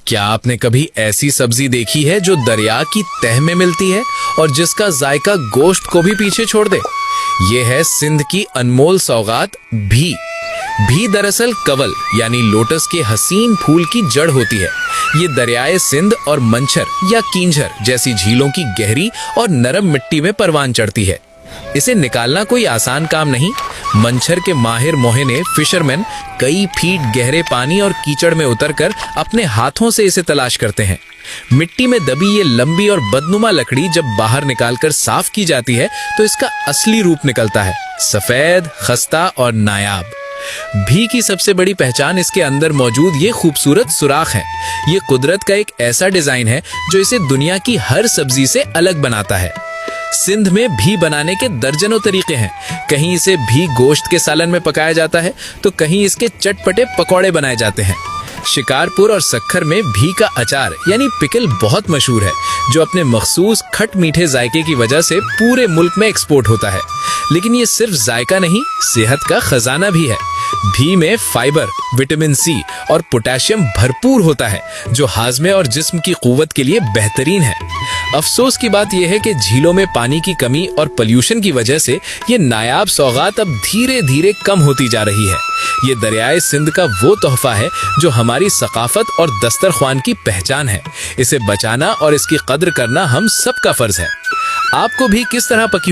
क्या आपने कभी ऐसी सब्जी देखी है जो दरिया की तह में मिलती है और जिसका जायका गोश्त को भी पीछे छोड़ दे? ये है सिंध की अनमोल सौगात भी। भी दरअसल कवल यानी लोटस के हसीन फूल की जड़ होती है। ये दरियाए सिंध और मंछर या कींझर जैसी झीलों की गहरी और नरम मिट्टी में परवान चढ़ती है। इसे निकालना कोई आसान काम नहीं। मंछर के माहिर मोहने फिशरमैन कई फीट गहरे पानी और कीचड़ में उतरकर अपने हाथों से इसे तलाश करते हैं। मिट्टी में दबी ये लंबी और बदनुमा लकड़ी जब बाहर निकालकर साफ की जाती है तो इसका असली रूप निकलता है, सफेद, खस्ता और नायाब। भी की सबसे बड़ी पहचान इसके अंदर मौजूद ये खूबसूरत सुराख है। ये कुदरत का एक ऐसा डिजाइन है जो इसे दुनिया की हर सब्जी से अलग बनाता है। सिंध में भी बनाने के दर्जनों तरीके हैं। कहीं इसे भी गोश्त के सालन में पकाया जाता है तो कहीं इसके चटपटे पकौड़े बनाए जाते हैं। शिकारपुर और सक्खर में भी का अचार यानी पिकल बहुत मशहूर है, जो अपने मखसूस खट मीठे जायके की वजह से पूरे मुल्क में एक्सपोर्ट होता है। लेकिन ये सिर्फ जायका नहीं, सेहत का खजाना भी है। भी में फाइबर, विटामिन सी और पोटेशियम भरपूर होता है, जो हाजमे और जिस्म की कुव्वत के लिए बेहतरीन है। अफसोस की बात यह है कि झीलों में पानी की कमी और पोल्यूशन की वजह से ये नायाब सौगात अब धीरे धीरे कम होती जा रही है। ये दरियाए सिंध का वो तोहफा है जो हमारी सकाफत और दस्तरख्वान की पहचान है। इसे बचाना और इसकी कद्र करना हम सबका फर्ज है। आपको भी किस तरह पकी हुई